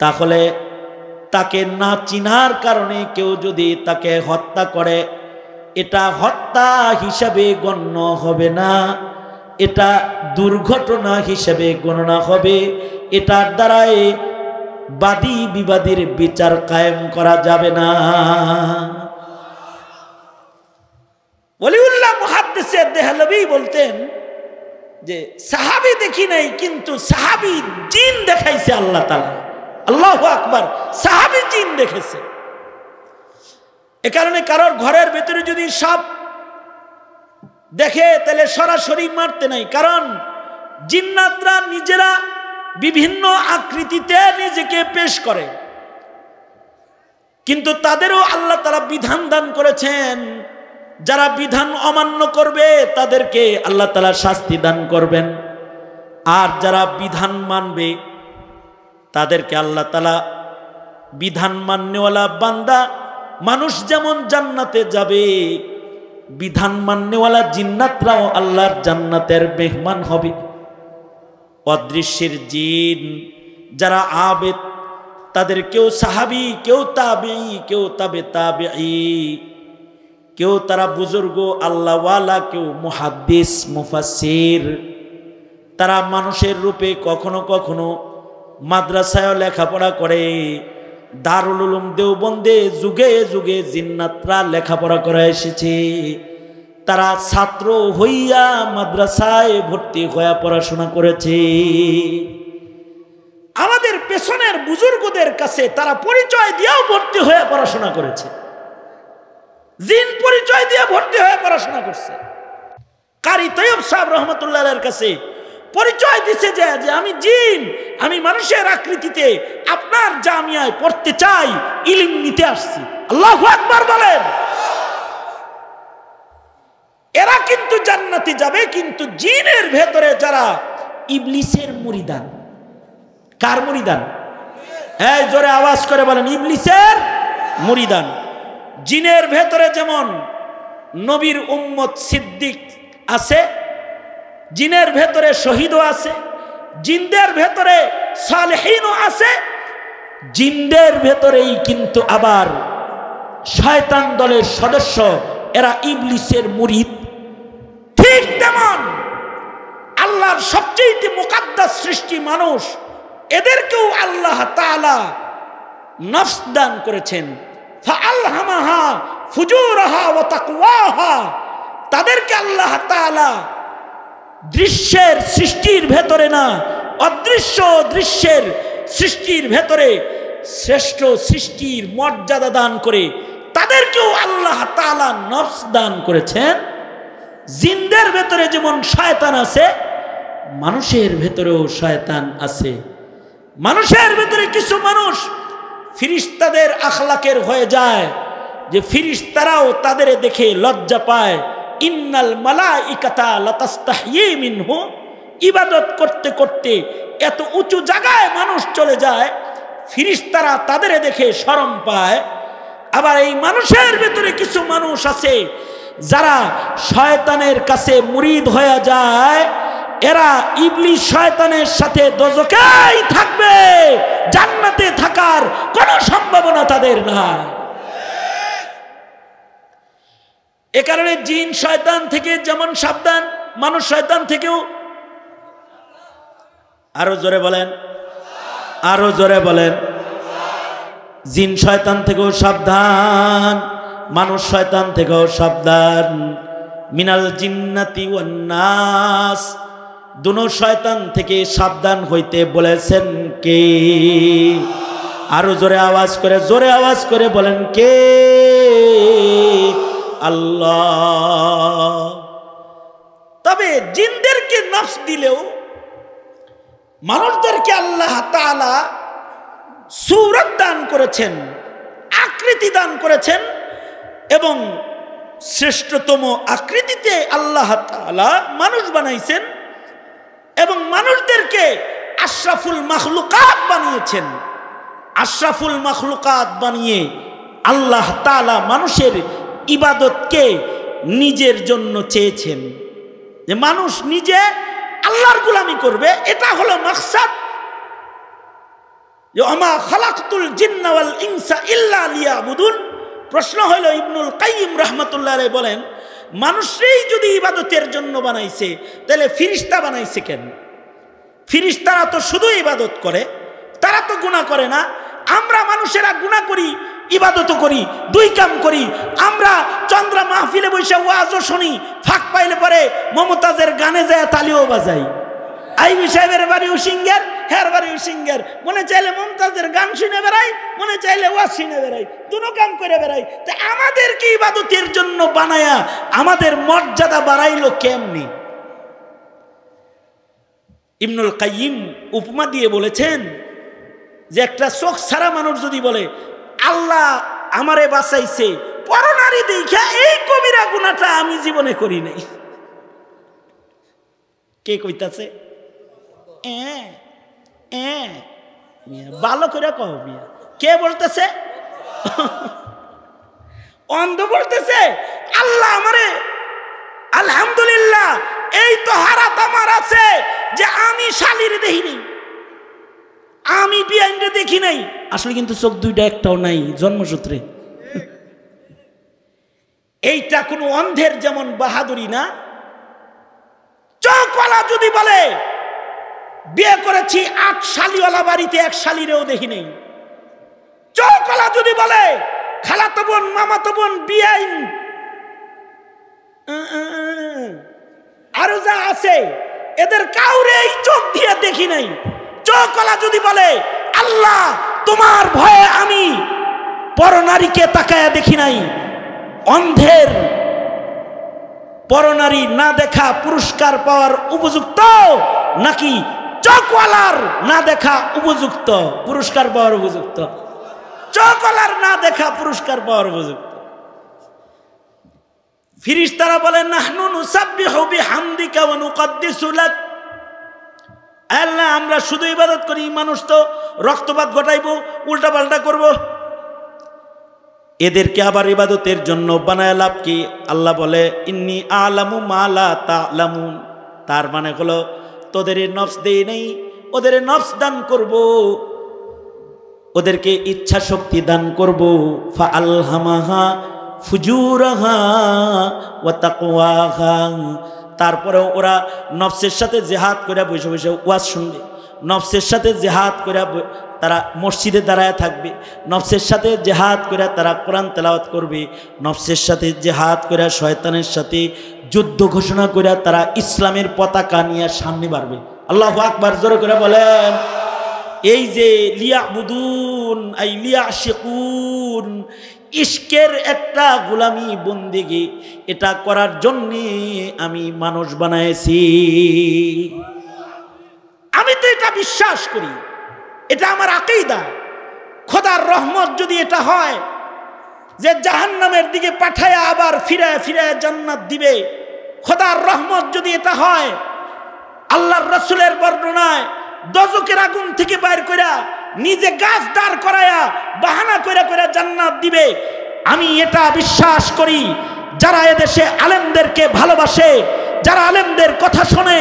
Speaker 1: তাহলে তাকে না চিনার কারণে কেউ যদি তাকে হত্যা করে, এটা হত্যা হিসাবে গণ্য হবে না, এটা দুর্ঘটনা হিসেবে গণনা হবে। এটার দ্বারাই বাদী বিবাদীর বিচার কায়েম করা যাবে না। ওলিউল্লাহ মুহাদ্দিসে দেহলভী বলতেন যে সাহাবী দেখি নাই, কিন্তু সাহাবী জিন দেখাইছে আল্লাহ তাআলা। আল্লাহু আকবার, সাহাবী জিন দেখেছে। এ কারণে কারোর ঘরের ভেতরে যদি সাপ দেখে তাহলে সরাসরি মারতে নাই, কারণ জিন্নাতরা নিজেরা বিভিন্ন আকৃতিতে নিজেকে পেশ করে, কিন্তু তাদেরও আল্লাহ তাআলা বিধান দান করেছেন, যারা বিধান অমান্য করবে তাদেরকে আল্লাহ তাআলা শাস্তি দান করবেন, আর যারা বিধান মানবে তাদেরকে আল্লাহ তাআলা বিধান মান্যওয়ালা বান্দা মানুষ যেমন জান্নাতে যাবে, বিধান মান্যওয়ালা জিন্নাতরাও আল্লাহর জান্নাতের মেহমান হবে। অদৃশ্যের জিন যারা আবেদ, তাদের কেউ সাহাবী, কেউ তাবেঈ, কেউ তাবে তাবেঈ, কেউ তারা বুজুর্গ আল্লাহওয়ালা, কেউ মুহাদ্দিস মুফাসসির। তারা মানুষের রূপে কখনো কখনো মাদ্রাসায় লেখাপড়া করে। দারুল উলুম দেওবন্দে যুগে যুগে জিন্নাতরা লেখাপড়া করে এসেছে। তারা ছাত্র হইয়া মাদ্রাসায় ভর্তি হইয়া পড়াশোনা করেছে। আমাদের পেছনের বুজুর্গদের কাছে তারা পরিচয় দিয়েও ভর্তি হয়ে পড়াশোনা করেছে। জিন পরিচয় দিয়ে ভর্তি হয়ে পড়াশোনা করছে। কারি তৈয়ব সাহেব রহমতুল্লাহর কাছে পরিচয় দিছে যে আমি জিন, আমি মানুষের আকৃতিতে আপনার জামিয়ায় পড়তে চাই, ইলম নিতে আসছি। আল্লাহু আকবার বলেন। এরা কিন্তু জান্নাতে যাবে, কিন্তু জিনের ভেতরে যারা ইবলিসের মুরিদান। কার মুরিদান? হ্যাঁ, জোরে আওয়াজ করে বলেন, ইবলিসের মুরিদান। জিনের ভেতরে যেমন নবীর উম্মত সিদ্দিক আছে, জিনের ভেতরে শহীদও আছে, জিনদের ভেতরে সালেহিনও আছে, জিনদের ভেতরেই কিন্তু আবার শয়তান দলের সদস্য, এরা ইবলিসের মুরিদ। ঠিক তেমন আল্লাহর সবচেয়ে মুকাদ্দাস সৃষ্টি মানুষ, এদেরকেও আল্লাহ তাআলা নফস দান করেছেন। ফাআলহামাহা ফুজুরাহা ওয়া তাকওয়াহা। তাদেরকে আল্লাহ তাআলা দৃশ্যের সৃষ্টির ভেতরে না, অদৃশ্য দৃশ্যের সৃষ্টির ভেতরে শ্রেষ্ঠ সৃষ্টির মর্যাদা দান করে তাদেরকেও আল্লাহ তাআলা নফস দান করেছেন। জিনদের ভেতরে যেমন শয়তান আছে, মানুষের ভেতরেও শয়তান আছে। মানুষের ভেতরে কিছু মানুষ ফিরিস্তাদের আখলাকের হয়ে যায়, যে ফিরিস্তারাও তাদের দেখে লজ্জা পায়। ইন্নাল মালাইকাতা লাতাস্তাহয়ী মিনহু। ইবাদত করতে করতে এত উঁচু জায়গায় মানুষ চলে যায়, ফিরিস্তারা তাদের দেখে শরম পায়। আবার এই মানুষের ভেতরে কিছু মানুষ আছে যারা শয়তানের কাছে মুরিদ হয়ে যায়। এরা ইবলিস শয়তানের সাথে দোজখেই থাকবে, জান্নাতে থাকার কোনো সম্ভাবনা তাদের নাই। এ কারণে জিন শয়তান থেকে যেমন সাবধান, মানুষ শয়তান থেকেও। আরো জোরে বলেন, আরো জোরে বলেন। জিন শয়তান থেকেও সাবধান, মানুষ শয়তান থেকেও সাবধান। মিনাল জিন্নাতি ওয়ান নাস। দুনো শয়তান থেকে সাবধান হইতে বলেছেন কে? আরো জোরে আওয়াজ করে বলেন কে? আল্লাহ। তবে জিনদেরকে নফস দিলেও মানুষদেরকে আল্লাহ তাআলা সূরত দান করেছেন, আকৃতি দান করেছেন, এবং শ্রেষ্ঠতম আকৃতিতে আল্লাহ তাআলা মানুষ বানাইছেন, এবং মানুষদেরকে আশরাফুল মাখলুকাত বানিয়েছেন। আশরাফুল মাখলুকাত বানিয়ে আল্লাহ তাআলা মানুষের ইবাদতকে নিজের জন্য চেয়েছেন, যে মানুষ নিজে আল্লাহর গোলামি করবে। এটা হলো মাকসাদ। যে ওমা খালাকতুল জিন্না ওয়াল ইনসা ইল্লা লিয়াবুদুন। প্রশ্ন হলো, ইবনুল কাইয়িম রাহমাতুল্লাহ আলাইহি বলেন, মানুষই যদি ইবাদতের জন্য বানাইছে, তাহলে ফিরিস্তা বানাইছে কেন? ফিরিস্তারা তো শুধু ইবাদত করে, তারা তো গুনাহ করে না। আমরা মানুষেরা গুনাহ করি, ইবাদতও করি, দুই কাম করি। আমরা চন্দ্রা মাহফিলে বসে ওয়াজও শুনি, ফাঁক পাইলে পরে মমতাজের গানে যায় তালিও বাজাই। আইবি সাহেবের বাড়িও সিঙ্গার, হের বাড়িও সিঙ্গার। মনে চাইলে মমতাজের গান শুনে বেড়াই, মনে চাইলে ওয়াজ শুনে বেড়াই, দুটো কাম করে বেড়াই। তা আমাদেরকে ইবাদতের জন্য বানায়া আমাদের মর্যাদা বাড়াইলো কেমনি? ইবনুল কাইয়িম উপমা দিয়ে বলেছেন যে একটা চোখ ছাড়া মানুষ যদি বলে আল্লাহ আমারে বাঁচাইছে পরনারী দেখা, এই কবিরা গুনাহটা আমি জীবনে করি নাই। কে কইতাছে? মিয়া ভালো করে কও মিয়া, কে বলতেছে? অন্ধ বলতেছে আল্লাহ আমারে, আলহামদুলিল্লাহ এই তো হারাত আমার আছে যে আমি শালির দেখিনি, আমি বিয়াইনরে দেখি নাই। আসলে কিন্তু চোখ দুইটা একটাও নাই জন্মসূত্রে। এইটা কোনো অন্ধের যেমন বাহাদুরি না। চোখওয়ালা যদি বলে বিয়ে করেছি 8 শালিওয়ালা বাড়িতে 1 শালিরেও দেখি নেই, চোখওয়ালা যদি বলে খালাতো বোন মামাতো বোন বিয়াইন আরো যা আছে এদের কাউরে এই চোখ দিয়ে দেখি নাই, চোখওয়ালা যদি বলে আল্লাহ তোমার ভয়ে আমি পরনারীকে তাকায়া দেখি নাই, অন্ধের পরনারী না দেখা পুরস্কার পাওয়ার উপযুক্ত নাকি চোখওয়ালার না দেখা উপযুক্ত পুরস্কার পাওয়ার উপযুক্ত? চোখওয়ালার না দেখা পুরস্কার পাওয়ার উপযুক্ত। ফেরেশতারা বলেন নাহনু নুসাব্বিহু বিহামদিকা ওয়া নুকদ্দিসু লাক, আল্লাহ আমরা শুধু ইবাদত করি, মানুষ তো রক্তপাত ঘটাইবো, উল্টাপাল্টা করব, এদেরকে আবার ইবাদতের জন্য বানায় লাভ কি? আল্লাহ বলে ইন্নী আলামু মা লা তা'লামুন, তার মানে হলো তোদের নফস দেই নাই, ওদের নফস দান করব, ওদেরকে ইচ্ছা শক্তি দান করব। ফাআলহামাহা ফুজুরাহা ওয়া তাকওয়াহা, তারপরে ওরা নফসের সাথে জিহাদ করে বসে বসে ওয়াজ শুনবে, নফসের সাথে জিহাদ করে তারা মসজিদে দাঁড়ায় থাকবে, নফসের সাথে জিহাদ করে তারা কোরআন তেলাওয়াত করবে, নফসের সাথে জিহাদ করে শয়তানের সাথে যুদ্ধ ঘোষণা করে তারা ইসলামের পতাকা নিয়ে সামনে বাড়বে। আল্লাহু আকবার, জোরে করে বলেন। এই যে লিয়াবুদুন আই লিয়াশিকুন, ইশকের একটা গোলামি বন্দেগি, এটা করার জন্যে আমি মানুষ বানাইছি। আমি তো এটা বিশ্বাস করি, এটা আমার আকীদা। খোদার রহমত যদি এটা হয় যে জাহান্নামের দিকে পাঠায়া আবার ফিরায় ফিরায় জান্নাত দিবে, খোদার রহমত যদি এটা হয়, আল্লাহর রাসূলের বর্ণনায় দোজখের আগুন থেকে বাইর কইরা নিজে গাছ দাঁড় করায়া বাহানা কইরা কইরা জান্নাত দিবে, আমি এটা বিশ্বাস করি। যারা এদেশে আলেমদেরকে ভালোবাসে, যারা আলেমদের কথা শোনে,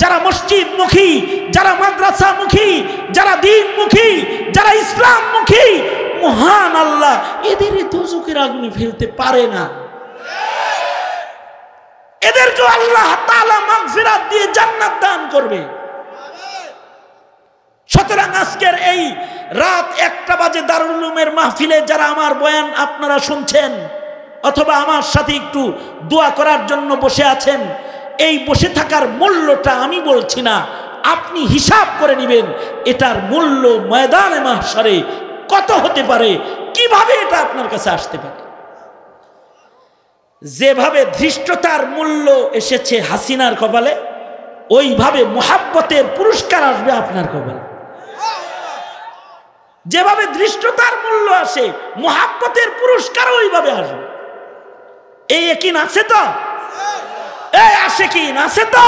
Speaker 1: যারা মসজিদমুখী, যারা মাদ্রাসামুখী, যারা দ্বীনমুখী, যারা ইসলামমুখী, মহান আল্লাহ এদের দোজখের আগুনে ফেলতে পারে না। এদেরকে আল্লাহ তাআলা মাগফিরাত দিয়ে জান্নাত দান করবে। সুতরাং আজকের এই রাত 1টা বাজে দারুল উলুমের মাহফিলে যারা আমার বয়ান আপনারা শুনছেন অথবা আমার সাথে একটু দোয়া করার জন্য বসে আছেন, এই বসে থাকার মূল্যটা আমি বলছি না, আপনি হিসাব করে নেবেন এটার মূল্য ময়দানে মাহশরে কত হতে পারে, কিভাবে এটা আপনার কাছে আসতে পারে। যেভাবে ধৃষ্টতার মূল্য এসেছে হাসিনার কপালে, ওইভাবে মুহাব্বতের পুরস্কার আসবে আপনার কপালে। যেভাবে ধৃষ্টতার মূল্য আসে, মুহাব্বতের পুরস্কার ওইভাবে আসবে। এই একই আছে তো, এই আসে কি আছে তো।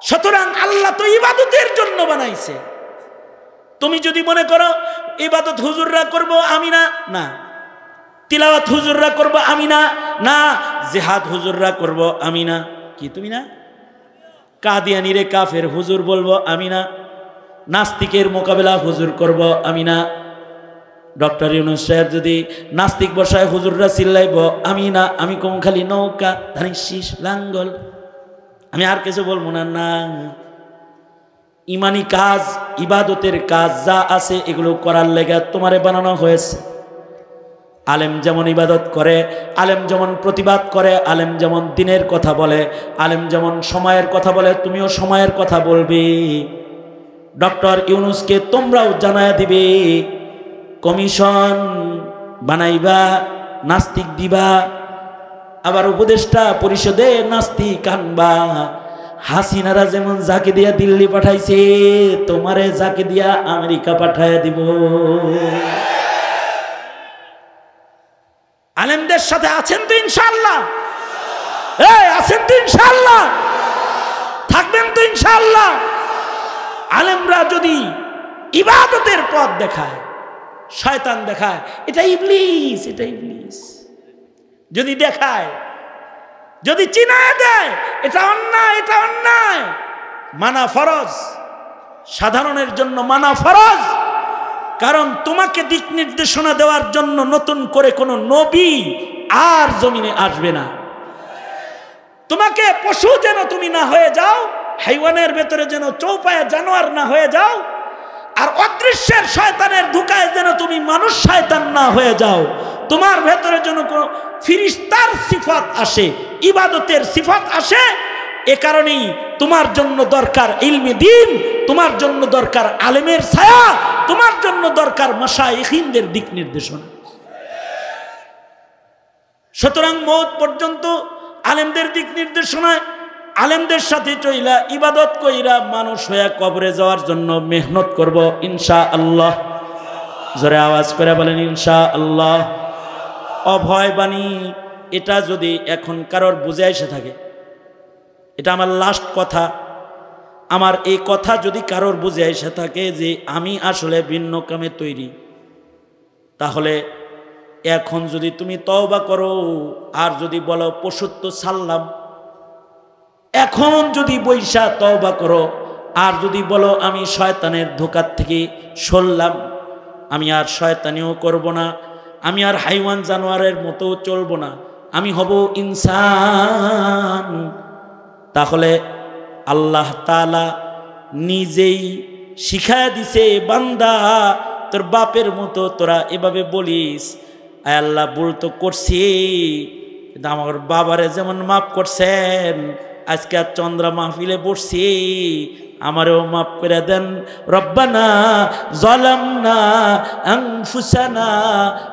Speaker 1: সুতরাং আল্লাহ তো ইবাদতের জন্য বানাইছে। তুমি যদি মনে করো ইবাদত হুজুররা করব আমি না, না, তিলাওয়াত হুজুররা করব আমি না, না, জিহাদ হুজুররা করব আমি না, কি তুমি না, কাদিয়ানিরে কাফের হুজুর বলবো আমি না, নাস্তিকের মোকাবেলা হুজুর করব আমি না, ডক্টর ইউনূস সাহেব যদি নাস্তিক বসায় হুজুররা চিল্লাইব আমি না, আমি কম খালি নৌকা ধানিস লাঙ্গল, আমি আর কিছু বলবো না। না, ইমানি কাজ, ইবাদতের কাজ যা আছে এগুলো করার লেগে তোমারে বানানো হয়েছে। আলেম যেমন ইবাদত করে, আলেম যেমন প্রতিবাদ করে, আলেম যেমন দিনের কথা বলে, আলেম যেমন সময়ের কথা বলে, তুমিও সময়ের কথা বলবে। ডক্টর ইউনূসকে তোমরাও জানায় দিবে, কমিশন বানাইবা, নাস্তিক দিবা, আবার উপদেষ্টা পরিষদে নাস্তিক আনবা। হাসিনারা যেমন যাকে দিয়া দিল্লি পাঠাইছে, তোমারে যাকে দিয়া আমেরিকা পাঠায় দিব। আলেমদের সাথে আছেন তো ইনশাআল্লাহ? আছেন তো ইনশাআল্লাহ? থাকবেন তো ইনশাআল্লাহ? আলেমরা যদি ইবাদতের পথ দেখায়, শয়তান দেখায় এটা ইবলিস, এটা ইবলিস যদি দেখায়, যদি চিনায় দেয় এটা অন্যায়, এটা অন্যায়, মানা ফরজ, সাধারণের জন্য মানা ফরজ। কারণ তোমাকে দিক নির্দেশনা দেওয়ার জন্য নতুন করে কোনো নবী আর জমিনে আসবে না। তোমাকে পশু যেন তুমি না হয়ে যাও, হাইওয়ানের ভেতরে যেন চৌপায়া জানোয়ার না হয়ে যাও, আর অদৃশ্যের শয়তানের ধোঁকায় যেন তুমি মানুষ শয়তান না হয়ে যাও। তোমার ভেতরে যেন কোনো ফিরিস্তার সিফাত আসে, ইবাদতের সিফাত আসে। এ কারণেই তোমার জন্য দরকার ইলমে দ্বীন, তোমার জন্য দরকার আলেমের ছায়া, তোমার জন্য দরকার মাশায়েখিনদের দিক নির্দেশনা। সুতরাং মওত পর্যন্ত আলেমদের দিক নির্দেশনায়, আলেমদের সাথে চইলা ইবাদত কইরা মানুষ হয়ে কবরে যাওয়ার জন্য মেহনত করব ইনশাআল্লাহ। জোরে আওয়াজ করে বলেন ইনশাআল্লাহ। অভয় বাণী এটা যদি এখন কারোর বুঝে এসে থাকে, এটা আমার লাস্ট কথা, আমার এই কথা যদি কারোর বুঝে এসে থাকে যে আমি আসলে ভিন্ন কামে তৈরি, তাহলে এখন যদি তুমি তওবা করো আর যদি বলো পশুত্ব ছাড়লাম, এখন যদি বৈশা তওবা করো আর যদি বলো আমি শয়তানের ধোঁকার থেকে সরলাম, আমি আর শয়তানিও করব না, আমি আর হাইওয়ান জানোয়ারের মতো চলবো না, আমি হব ইনসান, তাহলে আল্লাহ তাআলা নিজেই শিখায়া দিছে, বান্দা তোর বাপের মতো তোরা এভাবে বলিস, আয় আল্লাহ ভুল তো করছি, কিন্তু আমার বাবারে যেমন মাফ করছেন, আজকে আর চন্দ্রা মাহফিলে বসছি, আমারও মাফ করে দেন। রব্বানা যালামনা আনফুসানা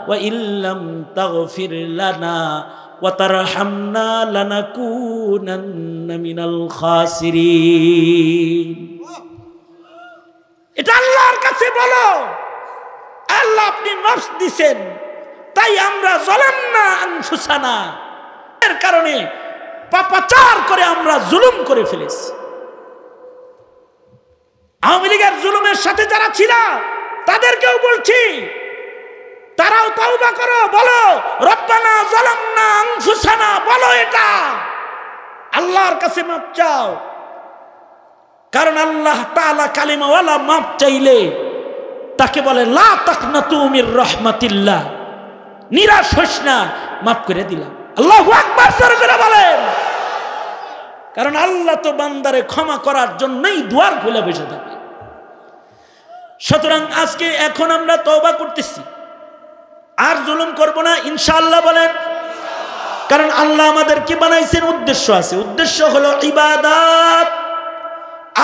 Speaker 1: ওয়া ইল্লাম তাগফির লানা ওয়া তারহামনা লানাকুনান্না মিনাল খাসিরিন। এটা আল্লাহর কাছে বলো, আল্লাহ আপনি নফস দিছেন, তাই আমরা যালামনা আনফুসানা, এর কারণে পাপাচার করে আমরা জুলুম করে ফেলেছি। আওয়ামী লীগের জুলুমের সাথে যারা ছিল তাদেরকেও বলছি, তারাও তওবা করো, বলো রব্বানা যালামনা আনফুসানা, বলো এটা আল্লাহর কাছে মাপ চাও। কারণ আল্লাহ তাআলা কালিমাওয়ালা মাপ চাইলে তাকে বলে লা তাকনাতু মির রাহমাতিল্লাহ, নিরাশ হইস না, মাফ করে দিলাম। আল্লাহু আকবার জোরে করে বলেন। কারণ আল্লাহ তো বান্দারে ক্ষমা করার জন্যই দুয়ার খুলে বসে থাকে। সুতরাং আজকে এখন আমরা তওবা করতেছি, আর জুলুম করব না ইনশাআল্লাহ বলেন। কারণ আল্লাহ আমাদেরকে বানাইছেন উদ্দেশ্য আছে, উদ্দেশ্য হলো ইবাদত।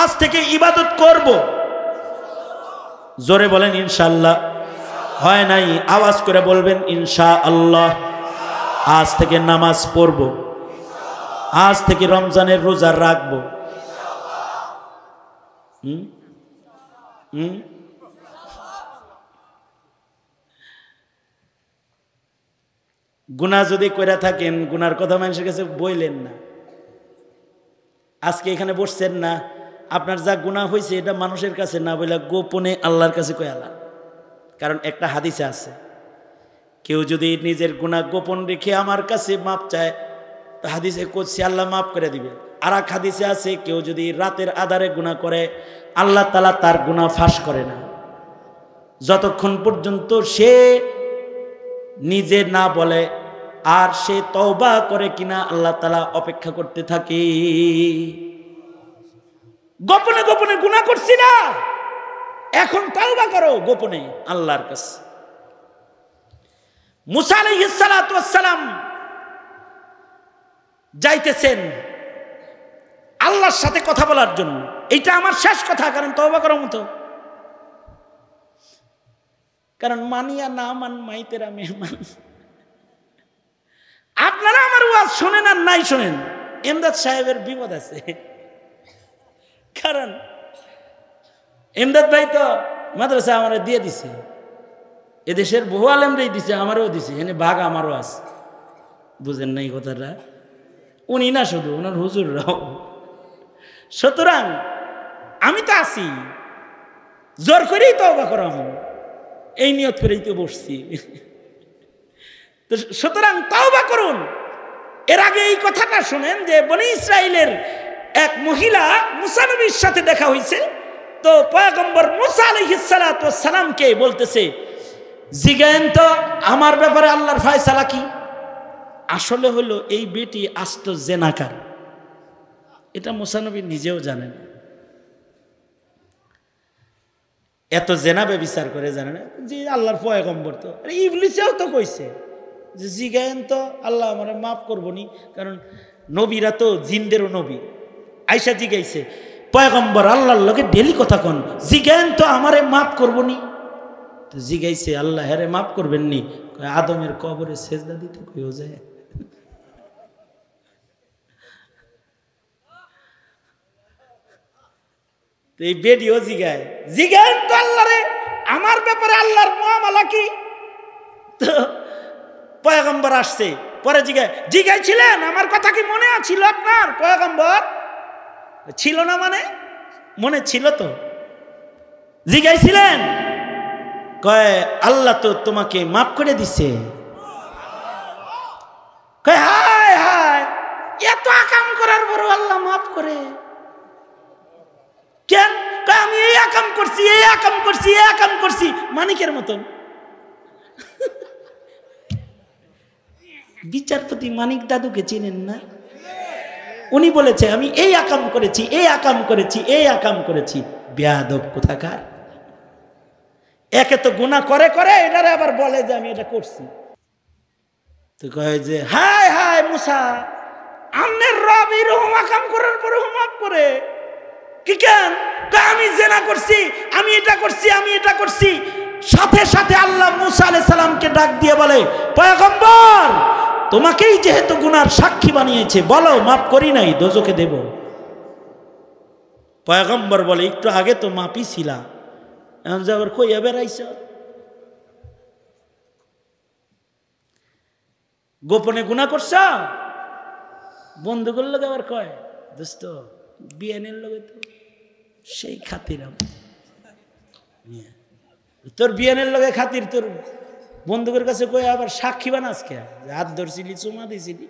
Speaker 1: আজ থেকে ইবাদত করব, জোরে বলেন ইনশাআল্লাহ। হয় নাই আওয়াজ করে বলবেন ইনশাআল্লাহ। আজ থেকে নামাজ পড়ব, আজ থেকে রমজানের রোজা রাখবো। গুনাহ যদি কইরা থাকেন, গুনার কথা মানুষের কাছে বইলেন না। আজকে এখানে বসছেন না, আপনার যা গুনাহ হয়েছে এটা মানুষের কাছে না বইলা গোপনে আল্লাহর কাছে কইলা। কারণ একটা হাদিসে আছে, কেউ যদি নিজের গুনাহ গোপন রেখে আমার কাছে মাপ চায়, তো হাদিসে কুদসি আল্লাহ মাফ করে দিবে। আর এক হাদিসে আছে, কেউ যদি রাতের আধারে গুনাহ করে, আল্লাহ তাআলা তার গুনাহ ফাঁস করে না, যতক্ষণ পর্যন্ত সে নিজে না বলে আর সে তওবা করে কিনা আল্লাহ তাআলা অপেক্ষা করতে থাকে। গোপনে গোপনে গুনাহ করছি না, এখন তওবা করো গোপনে আল্লাহর কাছে। মুসা আলাইহিস সালাতু ওয়াস সালাম যাইতেছেন আল্লাহর সাথে কথা বলার জন্য। এইটা আমার শেষ কথা, কারণ তওবা করার মতো। কারণ মানিয়া না মান মাইতেরা মেহমান। আপনারা আমার ওয়াজ শোনেন আর নাই শোনেন, এমদাদ সাহেবের বিপদ আছে। কারণ এমদাদ ভাই তো মাদ্রাসা আমার দিয়ে দিছে, এদেশের বহু আলেমরাই দিছে, আমারও দিছে, এনে ভাগ আমারও আছে। বুঝেন নাই কথাটা? উনি না শুধু, ওনার হুজুররাও। সুতরাং আমি তো আছি, জোর করেই তওবা করাম, এই নিয়ত করেই তো বসছি। তো সুতরাং তওবা করুন। এর আগে এই কথাটা শুনেন যে বনি ইসরাইলের এক মহিলা মুসা নবীর সাথে দেখা হয়েছে। তো পয়গম্বর মুসা আলাইহিস সালাতু ওয়াস সালামকে বলতেছে, জিজ্ঞেন তো আমার ব্যাপারে আল্লাহর ফয়সালা কি। আসলে হলো এই বেটি আস্ত জেনাকার, এটা মুসা নবী নিজেও জানেন। এত জেনাবে বিচার করে জানে না যে আল্লাহর পয়গম্বর। তো ইবলিসেও তো কইছে যে জিজ্ঞেন তো আল্লাহ আমারে মাফ করবনি, কারণ নবীরা তো জিনদেরও নবী। আয়েশা জিজ্ঞাইছে, পয়গম্বর আল্লাহর লগে ডেলি কথা কন, জিজ্ঞেন তো আমারে মাফ করবনি। তো জিজ্ঞাইছে আল্লাহ হেরে মাফ করবেন নি? আদমের কবরে সেজদা দিতে কইও যায়। এই বেডিও জিগায়, জিগান তো আল্লাহরে আমার ব্যাপারে আল্লাহর মুআমালা কি। তো পয়গম্বর আসছে, পরে জিগাইছিলেন আমার কথা কি মনে ছিল আপনার পয়গম্বর? ছিল না মানে? মনে ছিল তো। জিগাইছিলেন, কয় আল্লাহ তো তোমাকে মাফ করে দিছে। কয় হায় হায়, এত আকাম করার পর আল্লাহ মাফ করে কেন? আমি এই আকাম করছি, এই আকাম করছি, এই আকাম করছি, মানিকের মতন। বিচারপতি মানিক দাদুকে চিনেন না? উনি বলেছে আমি এই আকাম করেছি, এই আকাম করেছি, এই আকাম করেছি। বেয়াদব কোথাকার। একে তো গুনাহ করে করে এটারে আবার বলে যে আমি এটা করছি। তো কয় যে হায় হায় মুসা, আমনের রব এরকম আকাম করার পরে মাফ করে কি কেন? আমি জেনা করছি, আমি এটা করছি, আমি এটা করছি। সাথে সাথে আল্লাহ মুসা আলাইহিস সালামকে ডাক দিয়ে বলে, পয়গম্বর তোমাকেই যেহেতু গুনার সাক্ষী বানিয়েছে, বলো মাফ করি নাই, দোজখে দেব। পয়গম্বর বলে একটু আগে তো মাপই ছিলা, এখন যে আবার কইয়া বেড়াইছ। গোপনে গুনাহ করছ, বন্ধুগুলোর লগে আবার কয় দোস্ত বিয়ানের লগে তো সেই খাতির, তোর বিয়ানের লগে খাতির, তোর বন্ধুকের কাছে কই আবার সাক্ষী বানাস কে? হাত ধরছিলি, চুমা দিছিলি,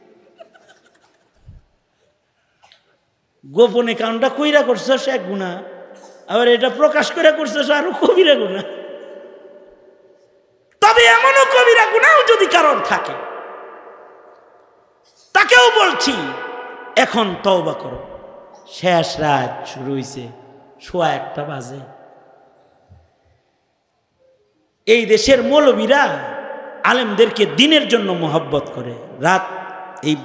Speaker 1: গোপনে কামটা কইরা করছস এক গুনাহ, আবার এটা প্রকাশ করে করছস আরো কবিরা গুনাহ। তবে এমনও কবিরা গুনাহ যদি কারণ থাকে, তাকেও বলছি এখন তওবা করো। শেষ রাত শুরু হইছে, 1:15 বাজে। এই দেশের মৌলবীরা আলেমদেরকে দিনের জন্য মোহাব্বত করে, রাত এই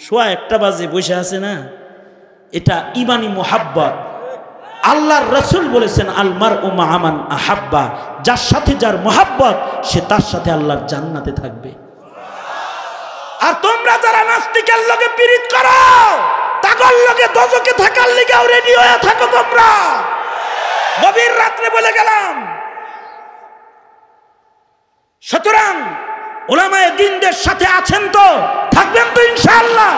Speaker 1: 1:15 বাজে বসে আছে না, এটা ইমানি মোহাব্বত। আল্লাহর রাসূল বলেছেন আল মারউ মা মান আহাব্বা, যার সাথে যার মোহাব্বত সে তার সাথে আল্লাহর জান্নাতে থাকবে। আর তোমরা যারা নাস্তিকের লগে পীড়িত করো, তাগর লগে দোজখে থাকার লিগাও রেডি হয়ে থাকো তোমরা। গভীর রাত্রে বলে গেলাম। সুতরাং উলামায়ে দ্বীনদের সাথে আছেন তো, থাকবেন তো ইনশাআল্লাহ।